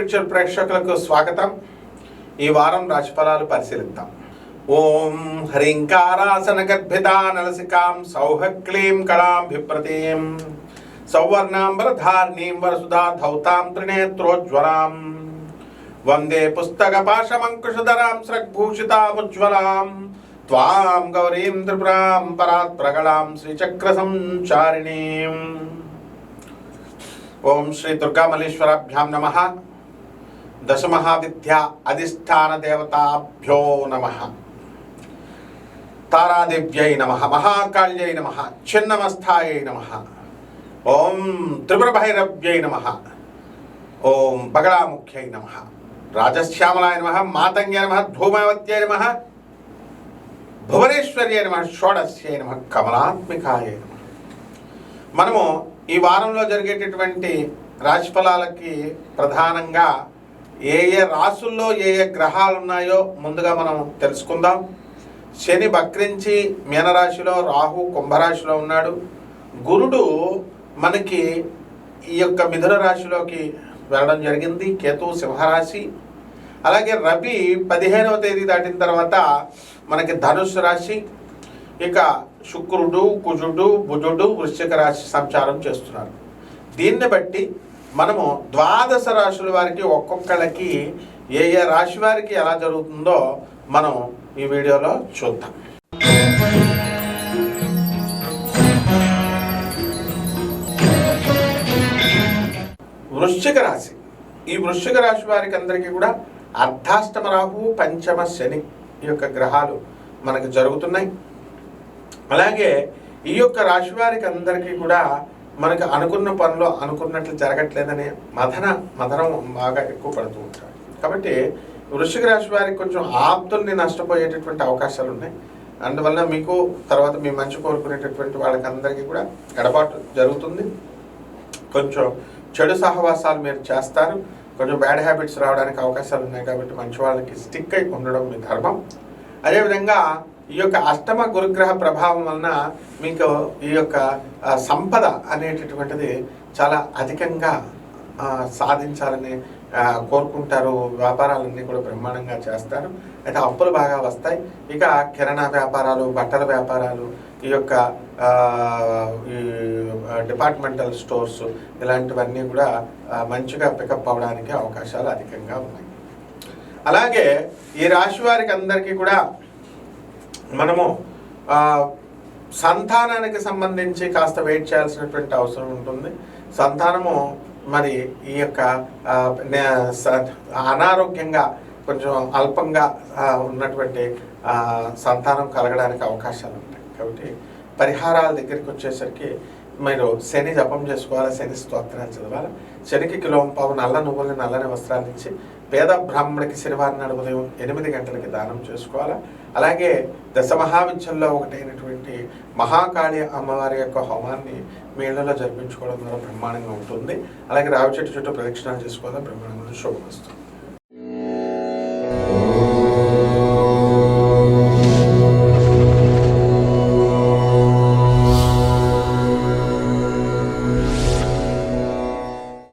Picture ప్రేక్షకులకు స్వాగతం. ఈ వారం రాశిఫలాలు పరిశీలిద్దాం. ఓం హ్రీంకారాసన గర్భితా నలసికాం సౌహక్లీం కళాభిప్రతీం సౌవర్ణాంబరధార్ణీం వరసుధా ధౌతాం త్రినేత్రోజ్వలాం వందే పుస్తకపాశమంకుశధరాం స్రగ్భూషితాముజ్వలాం త్వాం గౌరీం త్రిపురాం పరాత్ప్రగళాం శ్రీచక్ర సంచారిణీం. ఓం శ్రీ దుర్గామల్లేశ్వరాభ్యాం నమః. దశమహావిద్యా అధిష్టాన దేవతాభ్యో నమః. తారాదేవ్యై నమః. మహాకాళ్యై నమః. చిన్నమస్థాయై నమః. ఓం త్రిపురభైరవ్యై నమః. ఓం బగళాముఖ్యై నమః. రాజశ్యామలాయ నమః. మాతంగ్యై నమః. ధూమవత్యై నమః. భువనేశ్వర్యై నమః. షోడశ్యై నమః. కమలాత్మికాయై నమః. మనము ఈ వారంలో జరిగేటటువంటి రాశిఫలాలకి ప్రధానంగా ఏ ఏ రాసుల్లో ఏ ఏ గ్రహాలు ఉన్నాయో ముందుగా మనం తెలుసుకుందాం. శని వక్రించి మీనరాశిలో, రాహు కుంభరాశిలో ఉన్నాడు. గురుడు మనకి ఈ యొక్క మిథున రాశిలోకి వెళ్ళడం జరిగింది. కేతు సింహరాశి. అలాగే రవి 15వ తేదీ దాటిన తర్వాత మనకి ధనుస్సు రాశి. ఇక శుక్రుడు, కుజుడు, బుధుడు వృశ్చిక రాశి సంచారం చేస్తున్నారు. దీన్ని బట్టి మనము ద్వాదశ రాశుల వారికి ఒక్కొక్కళ్ళకి ఏ ఏ రాశి వారికి ఎలా జరుగుతుందో మనం ఈ వీడియోలో చూద్దాం. వృశ్చిక రాశి. ఈ వృశ్చిక రాశి వారికి అందరికీ కూడా అర్ధాష్టమ రాహు, పంచమ శని ఈ యొక్క గ్రహాలు మనకు జరుగుతున్నాయి. అలాగే ఈ యొక్క రాశి వారికి అందరికీ కూడా మనకు అనుకున్న పనులు అనుకున్నట్లు జరగట్లేదనే మదనం బాగా ఎక్కువ పడుతూ ఉంటారు. కాబట్టి వృశ్చిక రాశి వారికి కొంచెం ఆప్తుల్ని నష్టపోయేటటువంటి అవకాశాలు ఉన్నాయి. అందువల్ల మీకు తర్వాత మీ మంచి కోరుకునేటటువంటి వాళ్ళకి అందరికీ కూడా ఎడబాటు జరుగుతుంది. కొంచెం చెడు సహవాసాలు మీరు చేస్తారు. కొంచెం బ్యాడ్ హ్యాబిట్స్ రావడానికి అవకాశాలు ఉన్నాయి. కాబట్టి మంచి వాళ్ళకి స్టిక్ అయి ఉండడం మీ ధర్మం. అదేవిధంగా ఈ యొక్క అష్టమ గురుగ్రహ ప్రభావం వలన మీకు ఈ యొక్క సంపద అనేటటువంటిది చాలా అధికంగా సాధించాలని కోరుకుంటారు. వ్యాపారాలన్నీ కూడా బ్రహ్మాండంగా చేస్తారు. అయితే అప్పులు బాగా వస్తాయి. ఇక కిరాణా వ్యాపారాలు, బట్టల వ్యాపారాలు, ఈ యొక్క ఈ డిపార్ట్మెంటల్ స్టోర్స్ ఇలాంటివన్నీ కూడా మంచిగా పికప్ అవడానికి అవకాశాలు అధికంగా ఉన్నాయి. అలాగే ఈ రాశి వారికి అందరికీ కూడా మనము సంతానానికి సంబంధించి కాస్త వెయిట్ చేయాల్సినటువంటి అవసరం ఉంటుంది. సంతానము మరి ఈ యొక్క అనారోగ్యంగా కొంచెం అల్పంగా ఉన్నటువంటి సంతానం కలగడానికి అవకాశాలు ఉంటాయి. కాబట్టి పరిహారాల దగ్గరికి వచ్చేసరికి మీరు శని జపం చేసుకోవాలి, శని స్తోత్రాలు చదవాలి. శనికి కిలోంపావు నల్ల నువ్వుల్ని, నల్లని వస్త్రాలు ఇచ్చి పేద బ్రాహ్మణుడికి శనివారం నాడు ఉదయం 8 గంటలకి దానం చేసుకోవాలి. అలాగే దశమహావిద్యల్లో ఒకటైనటువంటి మహాకాళి అమ్మవారి యొక్క హోమాన్ని మీ ఇళ్లలో జరిపించుకోవడం ద్వారా బ్రహ్మాండంగా ఉంటుంది. అలాగే రావి చెట్టు చుట్టూ ప్రదక్షిణాలు చేసుకోవడం బ్రహ్మాండంగా శుభమస్తుంది.